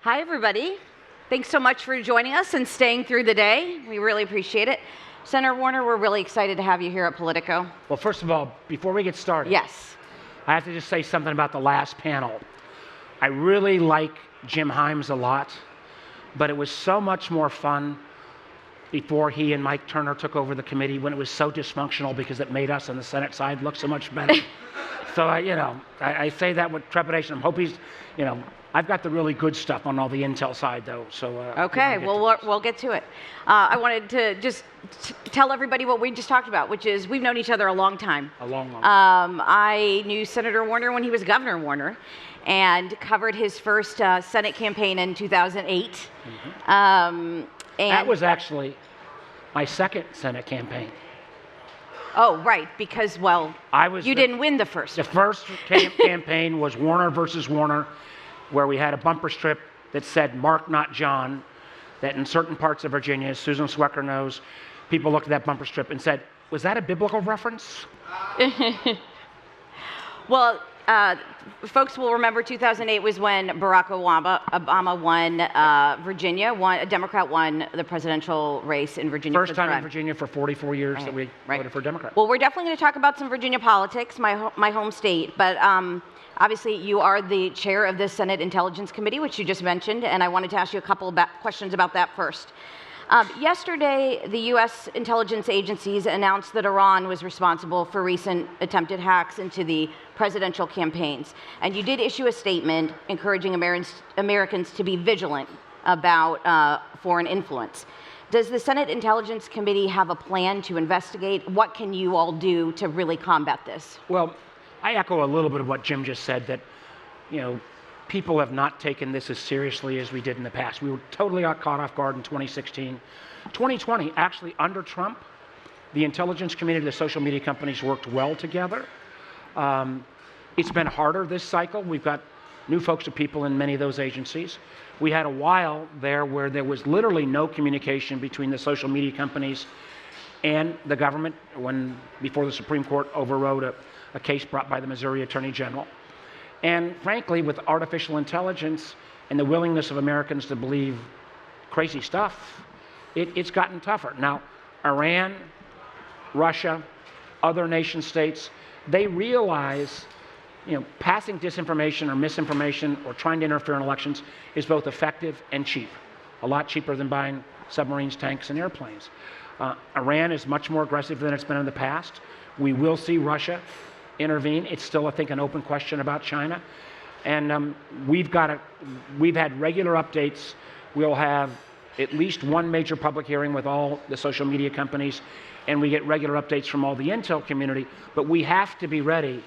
Hi, everybody. Thanks so much for joining us and staying through the day. We really appreciate it. Senator Warner, we're really excited to have you here at Politico. Well, first of all, before we get started, Yes. I have to just say something about the last panel. I really like Jim Himes a lot, but it was so much more fun before he and Mike Turner took over the committee, when it was so dysfunctional because it made us on the Senate side look so much better. So I say that with trepidation. I hope he's, I've got the really good stuff on all the intel side, though. So Okay, well, we'll get to it. I wanted to just tell everybody what we just talked about, which is we've known each other a long time. A long time. I knew Senator Warner when he was Governor Warner and covered his first Senate campaign in 2008. Mm-hmm. And That was actually my second Senate campaign. Oh, right, because, well, you didn't win the first The one. first campaign was Warner versus Warner, where we had a bumper strip that said, "Mark, not John," that in certain parts of Virginia, as Susan Swecker knows, people looked at that bumper strip and said, was that a biblical reference? Well, folks will remember 2008 was when Barack Obama won Virginia. A Democrat won the presidential race in Virginia. First time in Virginia for 44 years that we voted for a Democrat. Well, we're definitely going to talk about some Virginia politics, my home state. But obviously, you are the chair of the Senate Intelligence Committee, which you just mentioned, and I wanted to ask you a couple of questions about that first. Yesterday, the U.S. intelligence agencies announced that Iran was responsible for recent attempted hacks into the presidential campaigns. And you did issue a statement encouraging Americans to be vigilant about foreign influence. Does the Senate Intelligence Committee have a plan to investigate? What can you all do to really combat this? Well, I echo a little bit of what Jim just said, that, people have not taken this as seriously as we did in the past. We were totally caught off guard in 2016. 2020, actually, under Trump, the intelligence community, the social media companies worked well together. It's been harder this cycle. We've got new folks and people in many of those agencies. We had a while there where there was literally no communication between the social media companies and the government before the Supreme Court overrode a case brought by the Missouri Attorney General. And frankly, with artificial intelligence and the willingness of Americans to believe crazy stuff, it's gotten tougher. Now, Iran, Russia, other nation states, they realize, passing disinformation or misinformation or trying to interfere in elections is both effective and cheap. A lot cheaper than buying submarines, tanks, and airplanes. Iran is much more aggressive than it's been in the past. We will see Russia intervene. It's still, I think, an open question about China. And we've had regular updates. We'll have at least one major public hearing with all the social media companies, and we get regular updates from all the intel community. But we have to be ready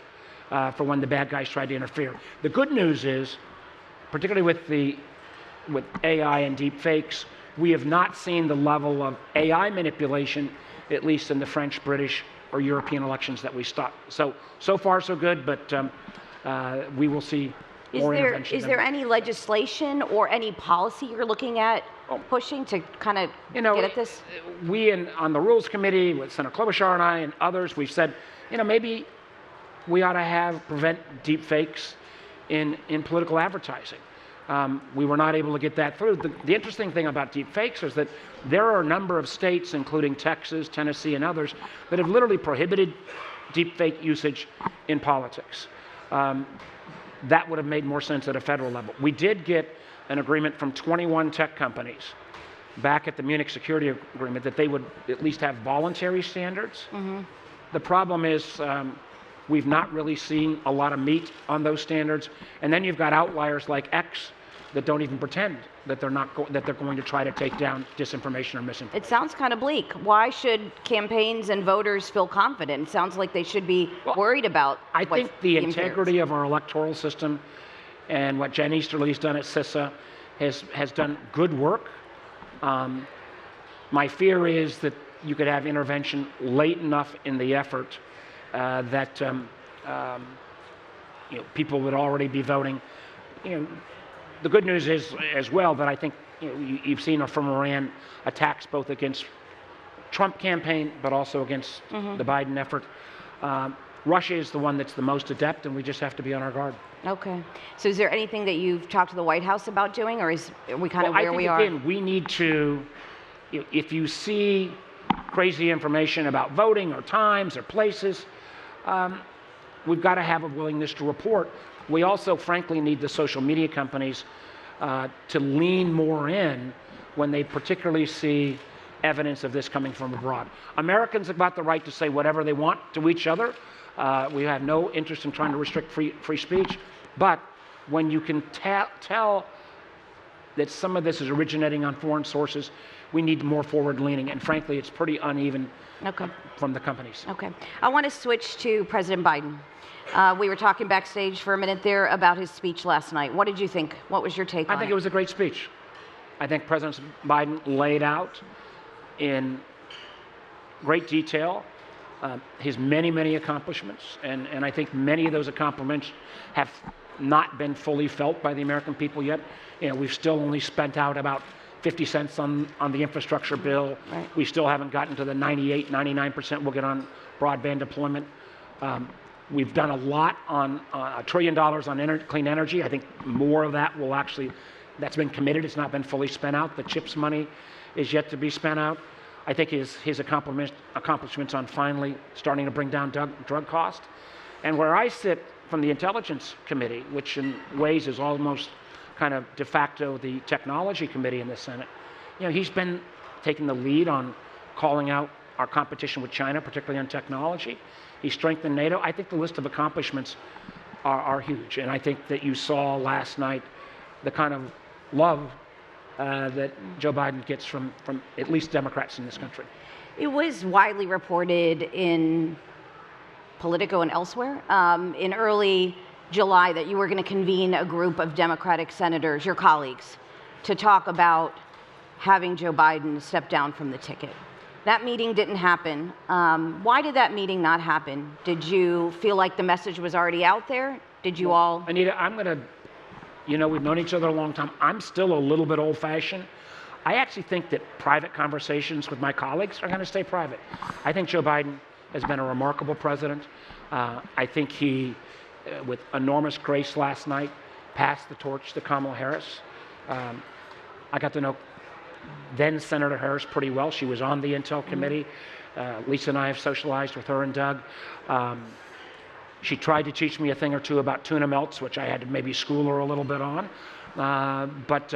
for when the bad guys try to interfere. The good news is, particularly with AI and deep fakes, we have not seen the level of AI manipulation, at least in the French, British, or European elections that we stopped. So far so good, but we will see more intervention. Is there any legislation or any policy you're looking at pushing to kind of get at this? We on the Rules Committee with Senator Klobuchar and I and others, we've said, maybe we ought to prevent deep fakes in political advertising. We were not able to get that through. The interesting thing about deep fakes is that there are a number of states, including Texas, Tennessee, and others, that have literally prohibited deep fake usage in politics. That would have made more sense at a federal level. We did get an agreement from 21 tech companies back at the Munich Security Agreement that they would at least have voluntary standards. Mm-hmm. The problem is we've not really seen a lot of meat on those standards. And then you've got outliers like X that don't even pretend that they're going to try to take down disinformation or misinformation. It sounds kind of bleak. Why should campaigns and voters feel confident? It sounds like they should be worried about. I think the integrity of our electoral system and what Jen Easterly's done at CISA has done good work. My fear is that you could have intervention late enough in the effort that people would already be voting. The good news is as well that I think you've seen from Iran attacks both against Trump campaign but also against the Biden effort. Russia is the one that's the most adept, and we just have to be on our guard. Okay. So is there anything that you've talked to the White House about doing, or are we kind of where we are? I think, again, we need to, if you see crazy information about voting or times or places, we've got to have a willingness to report. We also, frankly, need the social media companies to lean more in when they particularly see evidence of this coming from abroad. Americans have got the right to say whatever they want to each other. We have no interest in trying to restrict free speech. But when you can tell that some of this is originating on foreign sources, we need more forward leaning. And frankly, it's pretty uneven from the companies. Okay. I want to switch to President Biden. We were talking backstage for a minute there about his speech last night. What did you think? What was your take on it? I think it was a great speech. I think President Biden laid out in great detail his many, many accomplishments. And I think many of those accomplishments have not been fully felt by the American people yet. You know, we've still only spent out about 50 cents on the infrastructure bill. Right. We still haven't gotten to the 98, 99% we'll get on broadband deployment. We've done a lot on $1 trillion on clean energy. I think more of that will actually, that's been committed. It's not been fully spent out. The CHIPS money is yet to be spent out. I think his accomplishments on finally starting to bring down drug cost. And where I sit from the Intelligence Committee, which in ways is almost kind of de facto the Technology Committee in the Senate, you know, he's been taking the lead on calling out our competition with China, particularly on technology. He strengthened NATO. I think the list of accomplishments are huge. And I think that you saw last night the kind of love that Joe Biden gets from at least Democrats in this country. It was widely reported in Politico and elsewhere in early July that you were going to convene a group of Democratic senators, your colleagues, to talk about having Joe Biden step down from the ticket. That meeting didn't happen. Why did that meeting not happen? Did you feel like the message was already out there? Did you all? Anita, I'm going to, you know, we've known each other a long time. I'm still a little bit old-fashioned. I actually think that private conversations with my colleagues are going to stay private. I think Joe Biden has been a remarkable president. I think he, with enormous grace last night, passed the torch to Kamala Harris. I got to know then Senator Harris pretty well. She was on the Intel Committee. Lisa and I have socialized with her and Doug. She tried to teach me a thing or two about tuna melts, which I had to maybe school her a little bit on. But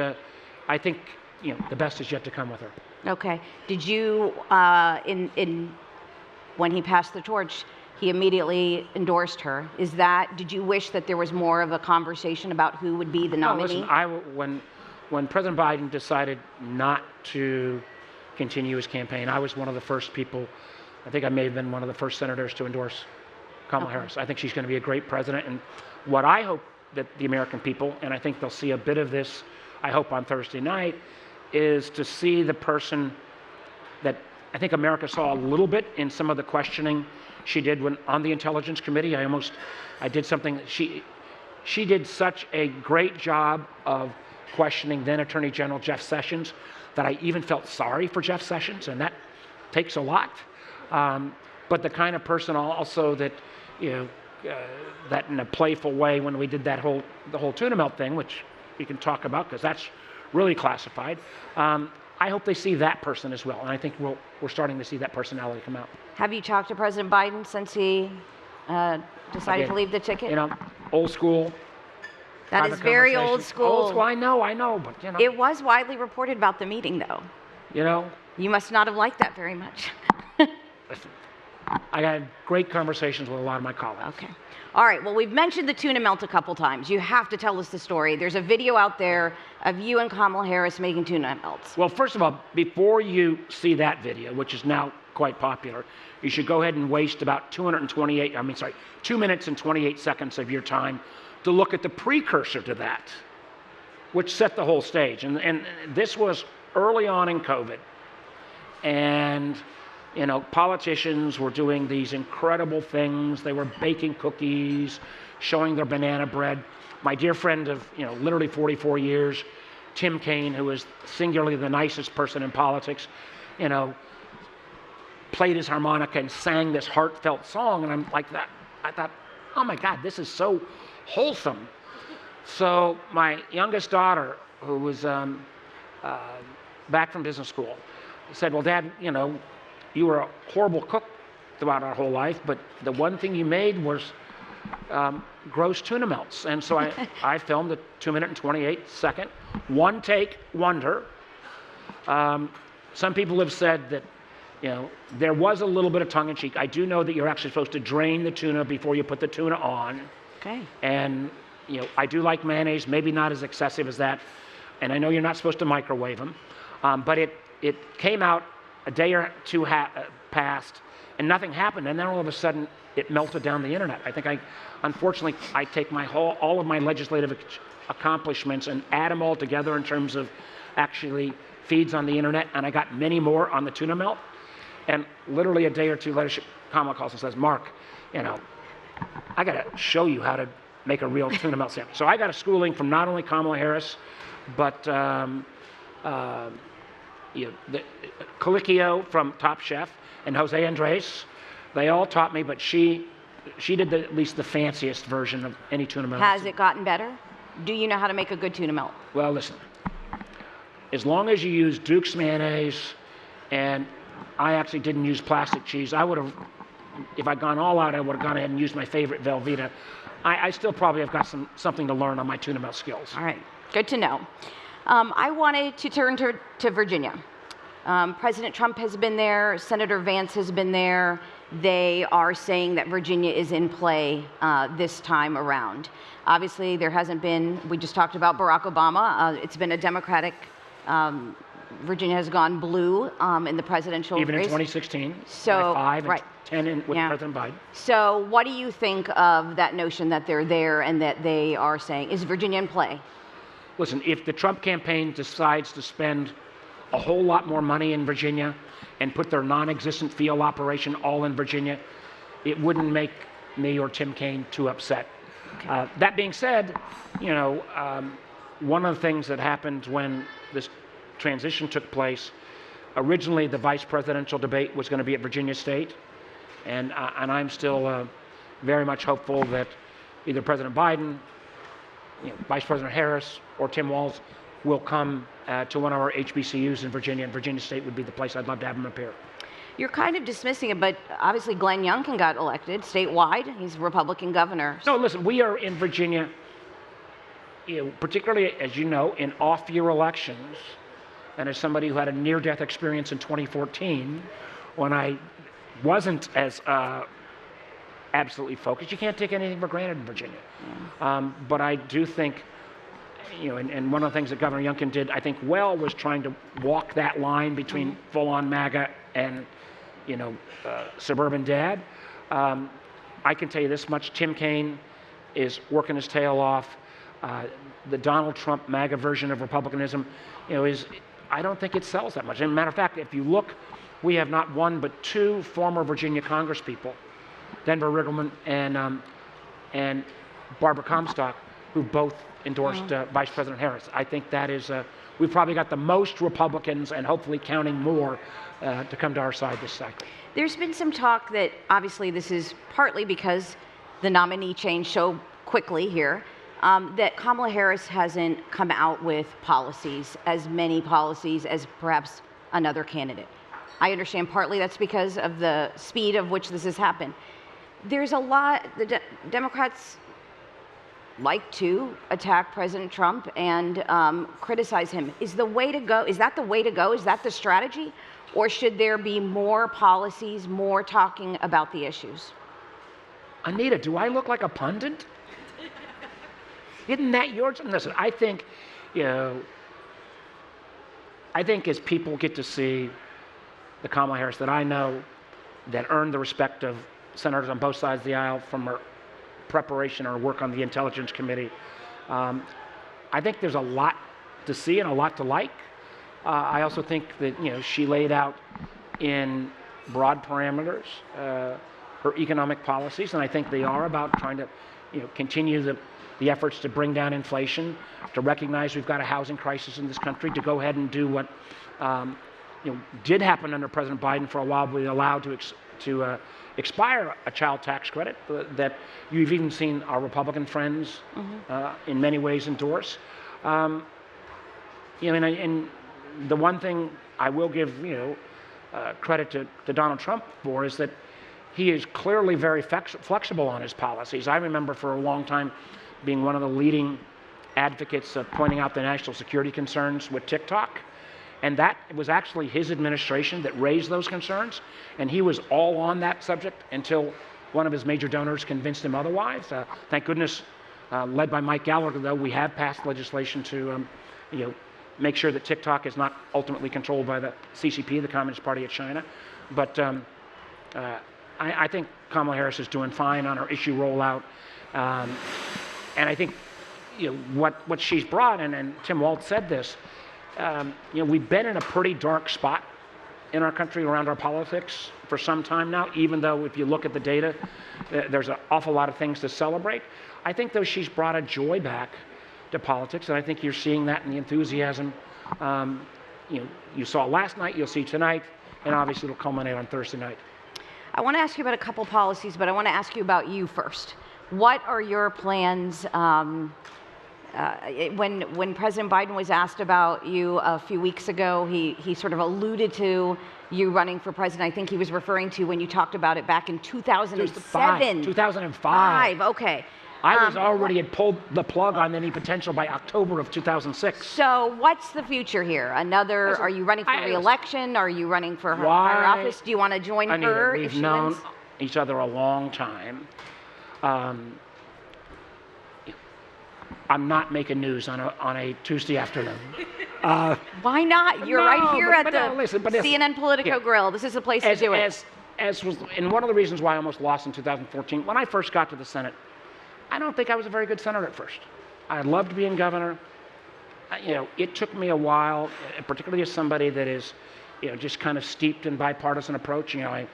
I think, you know, the best is yet to come with her. Okay. Did you, when he passed the torch, he immediately endorsed her. Did you wish that there was more of a conversation about who would be the nominee? No, listen, when President Biden decided not to continue his campaign, I was one of the first people, I think I may have been one of the first senators to endorse Kamala Harris. I think she's going to be a great president. And what I hope that the American people, and I think they'll see a bit of this, I hope on Thursday night, is to see the person that I think America saw a little bit in some of the questioning she did when on the Intelligence Committee. I did something, she did such a great job of questioning then Attorney General Jeff Sessions that I even felt sorry for Jeff Sessions, and that takes a lot. But the kind of person also that, you know, that in a playful way when we did the whole tuna melt thing, which we can talk about because that's really classified. I hope they see that person as well, and I think we're starting to see that personality come out. Have you talked to President Biden since he decided to leave the ticket? You know, old school. That is very old school. Old school, I know, but you know. It was widely reported about the meeting, though. You know. You must not have liked that very much. Listen, I had great conversations with a lot of my colleagues. Okay. All right, well, we've mentioned the tuna melt a couple times. You have to tell us the story. There's a video out there of you and Kamala Harris making tuna melts. Well, first of all, before you see that video, which is now quite popular, you should go ahead and waste about 2 minutes and 28 seconds of your time to look at the precursor to that, which set the whole stage. And this was early on in COVID. And, you know, politicians were doing these incredible things. They were baking cookies, showing their banana bread. My dear friend of, you know, literally 44 years, Tim Kaine, who is singularly the nicest person in politics, you know, played his harmonica and sang this heartfelt song. And I'm like, I thought, oh my God, this is so wholesome. So my youngest daughter, who was back from business school, said, well, Dad, you were a horrible cook throughout our whole life, but the one thing you made was gross tuna melts. And so I filmed a 2-minute and 28-second, one-take wonder. Some people have said that, there was a little bit of tongue-in-cheek. I do know that you're actually supposed to drain the tuna before you put the tuna on. Okay. And, I do like mayonnaise, maybe not as excessive as that. And I know you're not supposed to microwave them. But it came out a day or two passed, and nothing happened. And then all of a sudden, it melted down the internet. I think unfortunately, I take all of my legislative accomplishments and add them all together in terms of actually feeds on the internet, and I got many more on the tuna melt. And literally a day or two later, Kamala calls and says, Mark, I got to show you how to make a real tuna melt sandwich. So I got a schooling from not only Kamala Harris, but Colicchio from Top Chef and Jose Andres. They all taught me, but she did at least the fanciest version of any tuna melt. Has it gotten better? Do you know how to make a good tuna melt? Well, listen, as long as you use Duke's mayonnaise, and I actually didn't use plastic cheese. I would have, if I'd gone all out, I would have gone ahead and used my favorite Velveeta. I still probably have got something to learn on my tuna melt skills. All right, good to know. I wanted to turn to Virginia. President Trump has been there. Senator Vance has been there. They are saying that Virginia is in play this time around. Obviously, there hasn't been, we just talked about Barack Obama. It's been a Democratic, Virginia has gone blue in the presidential race. Even in 2016, so, 5 and right. 10 with President Biden. So what do you think of that notion that they're there and that they are saying, is Virginia in play? Listen, if the Trump campaign decides to spend a whole lot more money in Virginia and put their non-existent field operation all in Virginia, it wouldn't make me or Tim Kaine too upset. Okay. That being said, one of the things that happened when this transition took place, originally the vice presidential debate was going to be at Virginia State, and I'm still very much hopeful that either President Biden, Vice President Harris, or Tim Walz will come to one of our HBCUs in Virginia, and Virginia State would be the place I'd love to have him appear. You're kind of dismissing it, but obviously Glenn Youngkin got elected statewide. He's a Republican governor. No, listen, we are in Virginia, particularly, as you know, in off-year elections, and as somebody who had a near-death experience in 2014, when I wasn't as absolutely focused, you can't take anything for granted in Virginia. Yeah. But I do think, and one of the things that Governor Youngkin did, I think, was trying to walk that line between full-on MAGA and, suburban dad. I can tell you this much: Tim Kaine is working his tail off. The Donald Trump MAGA version of republicanism, I don't think it sells that much. As a matter of fact, if you look, we have not one but 2 former Virginia congresspeople, Denver Riggleman and Barbara Comstock, who both endorsed Vice President Harris. I think that is, we've probably got the most Republicans, and hopefully counting more, to come to our side this cycle. There's been some talk that obviously this is partly because the nominee changed so quickly here, that Kamala Harris hasn't come out with as many policies as perhaps another candidate. I understand partly that's because of the speed of which this has happened. There's a lot, the Democrats like to attack President Trump and criticize him. Is the way to go, is that the way to go? Is that the strategy? Or should there be more policies, more talking about the issues? Anita, do I look like a pundit? Isn't that yours? Listen, I think as people get to see the Kamala Harris that I know, that earned the respect of senators on both sides of the aisle from her preparation or work on the Intelligence Committee, I think there's a lot to see and a lot to like. I also think that she laid out in broad parameters her economic policies, and I think they are about trying to continue the efforts to bring down inflation, to recognize we've got a housing crisis in this country, to go ahead and do what did happen under President Biden for a while, but we allowed to expire a child tax credit that you've even seen our Republican friends in many ways endorse. And the one thing I will give credit to Donald Trump for is that he is clearly very flexible on his policies. I remember for a long time being one of the leading advocates of pointing out the national security concerns with TikTok. And that was actually his administration that raised those concerns. And he was all on that subject until one of his major donors convinced him otherwise. Thank goodness, led by Mike Gallagher, though, we have passed legislation to make sure that TikTok is not ultimately controlled by the CCP, the Communist Party of China. But I think Kamala Harris is doing fine on her issue rollout. And I think what she's brought, and Tim Walz said this, we've been in a pretty dark spot in our country around our politics for some time now, even though if you look at the data, there's an awful lot of things to celebrate. I think, though, she's brought a joy back to politics, and I think you're seeing that in the enthusiasm. You saw last night, you'll see tonight, and obviously it'll culminate on Thursday night. I want to ask you about a couple policies, but I want to ask you about you first. What are your plans? When President Biden was asked about you a few weeks ago, he sort of alluded to you running for president. I think he was referring to when you talked about it back in 2007. 2005. Okay. I was already had pulled the plug on any potential by October of 2006. So what's the future here? Are you running for re-election? Are you running for her office? Do you want to join Anita, her? we've known each other a long time. I'm not making news on a Tuesday afternoon. Why not? You're right here at the CNN Politico yeah. Grill. This is the place to do it. And one of the reasons why I almost lost in 2014, when I first got to the Senate, I don't think I was a very good senator at first. I loved being governor. It took me a while, particularly as somebody that is, just kind of steeped in bipartisan approach. I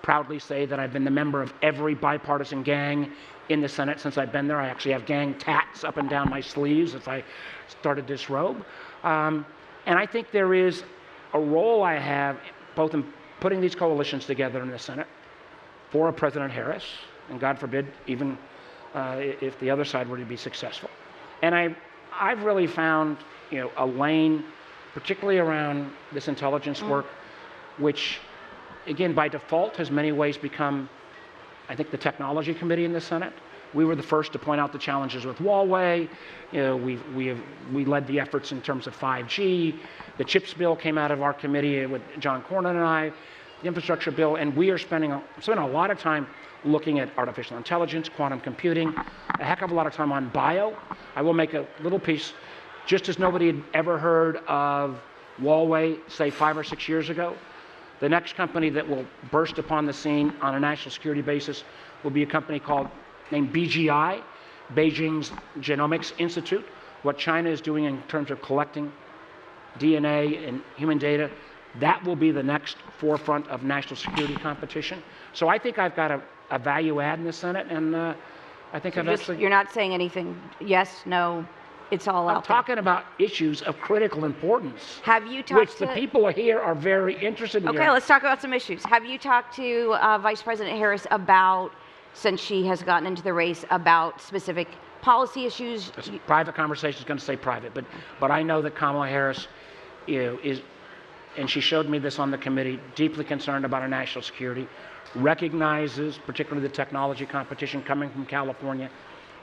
proudly say that I've been the member of every bipartisan gang in the Senate since I've been there. I actually have gang tats up and down my sleeves as I started this robe. And I think there is a role I have both in putting these coalitions together in the Senate for a President Harris, and God forbid, even if the other side were to be successful. And I've really found a lane, particularly around this intelligence work, which, again, by default has many ways become, I think, the technology committee in the Senate. We were the first to point out the challenges with Huawei. We led the efforts in terms of 5G. The CHIPS bill came out of our committee with John Cornyn and I, the infrastructure bill, and we are spending a lot of time looking at artificial intelligence, quantum computing, a heck of a lot of time on bio. I will make a little piece, just as nobody had ever heard of Huawei, say 5 or 6 years ago. The next company that will burst upon the scene on a national security basis will be a company named BGI, Beijing's Genomics Institute. What China is doing in terms of collecting DNA and human data, that will be the next forefront of national security competition. So I think I've got a value add in the Senate, and I think you're not saying anything, yes, no, it's all out I'm talking about issues of critical importance. Have you talked which the people here are very interested in. Okay, let's talk about some issues. Have you talked to Vice President Harris about, since she has gotten into the race, about specific policy issues? Private conversation is going to say private, but I know that Kamala Harris is, and she showed me this on the committee, deeply concerned about our national security, recognizes particularly the technology competition coming from California.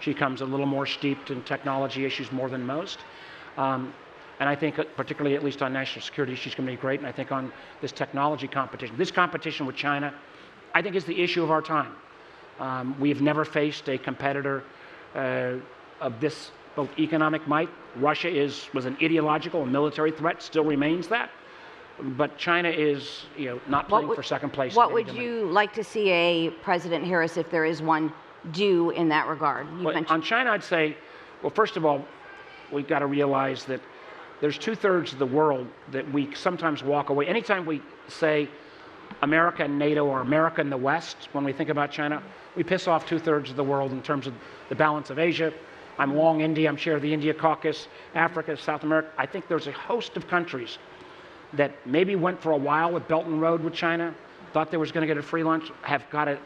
She comes a little more steeped in technology issues more than most. And I think particularly, at least on national security, she's going to be great. And I think on this technology competition, this competition with China, I think is the issue of our time. We have never faced a competitor of this both economic might. Russia was an ideological and military threat, still remains that. But China is, not playing for second place. What would you like to see a President Harris, if there is one, do in that regard? On China, I'd say, well, first of all, we've got to realize that there's 2/3 of the world that we sometimes walk away. Anytime we say America and NATO or America and the West, when we think about China, we piss off 2/3 of the world in terms of the balance of Asia. I'm long India, I'm chair of the India caucus, Africa, South America. I think there's a host of countries that maybe went for a while with Belt and Road with China, thought they was going to get a free lunch have got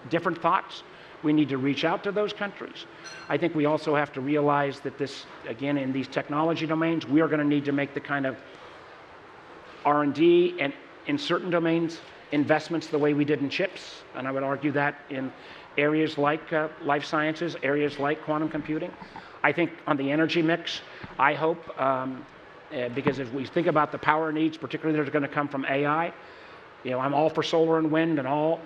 different thoughts. We need to reach out to those countries. I think we also have to realize that this, again, in these technology domains, we are going to need to make the kind of R&D and in certain domains investments the way we did in chips, and I would argue that in areas like life sciences, areas like quantum computing. I think on the energy mix, I hope, because if we think about the power needs, particularly that are going to come from AI, I'm all for solar and wind and all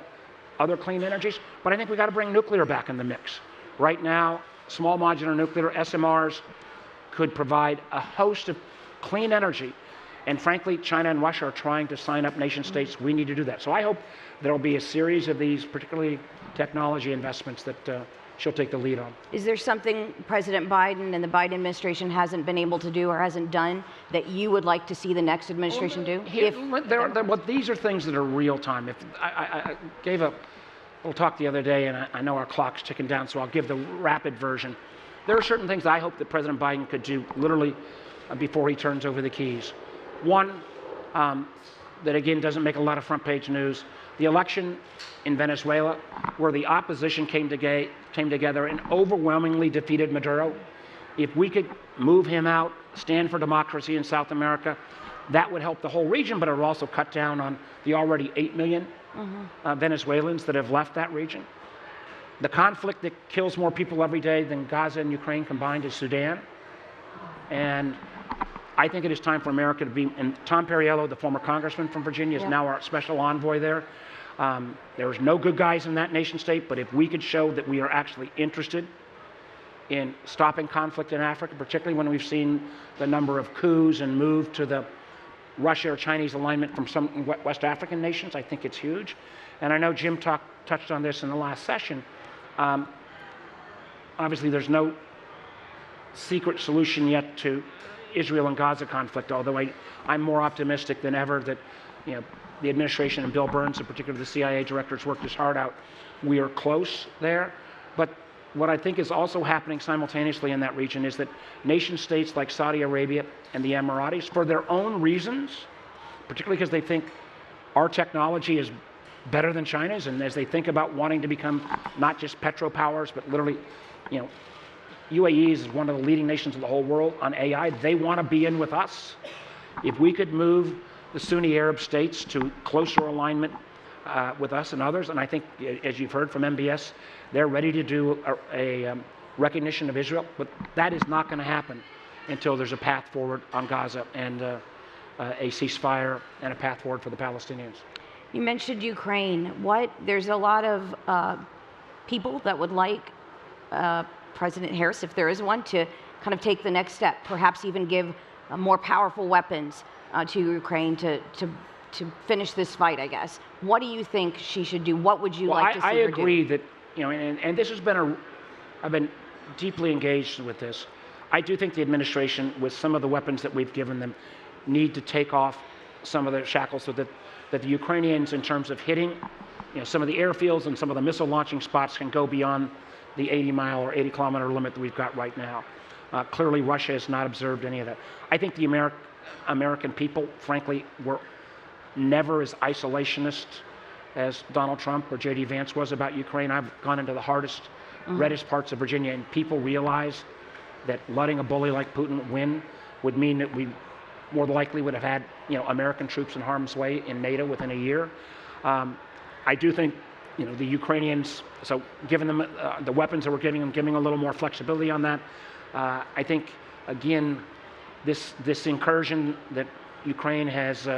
other clean energies, but I think we got to bring nuclear back in the mix. Right now, small modular nuclear SMRs could provide a host of clean energy. And frankly, China and Russia are trying to sign up nation states. We need to do that. So I hope there will be a series of these, particularly technology investments, that she'll take the lead on. Is there something President Biden and the Biden administration hasn't been able to do or hasn't done that you would like to see the next administration do? These are things that are real time. I gave a little talk the other day, and I know our clock's ticking down, so I'll give the rapid version. There are certain things I hope that President Biden could do literally before he turns over the keys. One, that again doesn't make a lot of front page news, the election in Venezuela, where the opposition came together and overwhelmingly defeated Maduro. If we could move him out, stand for democracy in South America, that would help the whole region, but it would also cut down on the already 8 million Venezuelans that have left that region. The conflict that kills more people every day than Gaza and Ukraine combined is Sudan. And I think it is time for America to be, and Tom Perriello, the former congressman from Virginia, is now our special envoy there. There's no good guys in that nation state, but if we could show that we are actually interested in stopping conflict in Africa, particularly when we've seen the number of coups and move to the Russia or Chinese alignment from some West African nations, I think it's huge. And I know Jim touched on this in the last session. Obviously, there's no secret solution yet to Israel and Gaza conflict, although I'm more optimistic than ever that the administration and Bill Burns, in particular the CIA director, has worked his heart out. We are close there. But what I think is also happening simultaneously in that region is that nation states like Saudi Arabia and the Emiratis, for their own reasons, particularly because they think our technology is better than China's, and as they think about wanting to become not just petropowers, but literally, UAE is one of the leading nations of the whole world on AI. They want to be in with us. If we could move the Sunni Arab states to closer alignment with us and others, and I think, as you've heard from MBS, they're ready to do a recognition of Israel, but that is not going to happen until there's a path forward on Gaza and a ceasefire and a path forward for the Palestinians. You mentioned Ukraine. There's a lot of people that would like President Harris, if there is one, to kind of take the next step, perhaps even give more powerful weapons to Ukraine to finish this fight, I guess. What do you think she should do? What would you like to see her do? I agree that, and this has been I've been deeply engaged with this. I do think the administration, with some of the weapons that we've given them, need to take off some of the shackles so that the Ukrainians, in terms of hitting some of the airfields and some of the missile launching spots, can go beyond the 80-mile or 80-kilometer limit that we've got right now. Clearly, Russia has not observed any of that. I think the American people, frankly, were never as isolationist as Donald Trump or J.D. Vance was about Ukraine. I've gone into the hardest, reddest parts of Virginia, and people realize that letting a bully like Putin win would mean that we more likely would have had American troops in harm's way in NATO within a year. I do think the Ukrainians, so giving them the weapons that we're giving them, giving a little more flexibility on that. I think, again, this incursion that Ukraine has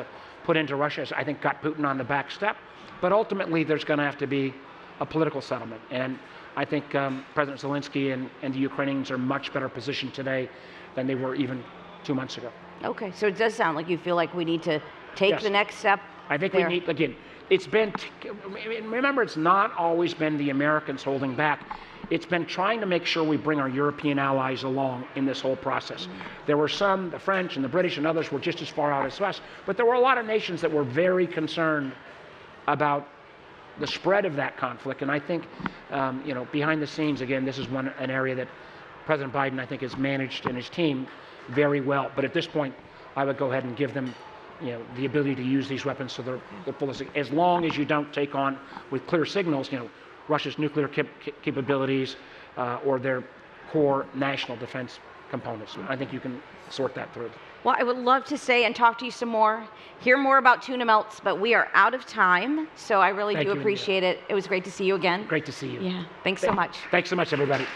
put into Russia has, I think, got Putin on the back step. But ultimately, there's going to have to be a political settlement. And I think President Zelensky and the Ukrainians are much better positioned today than they were even 2 months ago. Okay, so it does sound like you feel like we need to take the next step. I think we need, again, it's been, remember, it's not always been the Americans holding back. It's been trying to make sure we bring our European allies along in this whole process. There were some, the French and the British and others were just as far out as us, but there were a lot of nations that were very concerned about the spread of that conflict. And I think, behind the scenes, again, this is an area that President Biden, I think, has managed and his team very well. But at this point, I would go ahead and give them the ability to use these weapons to their fullest, as long as you don't take on, with clear signals, Russia's nuclear capabilities or their core national defense components. I think you can sort that through. Well, I would love to stay and talk to you some more, hear more about tuna melts, but we are out of time, so I really do appreciate it. It was great to see you again. Great to see you. Yeah, thanks so much. Thanks so much, everybody.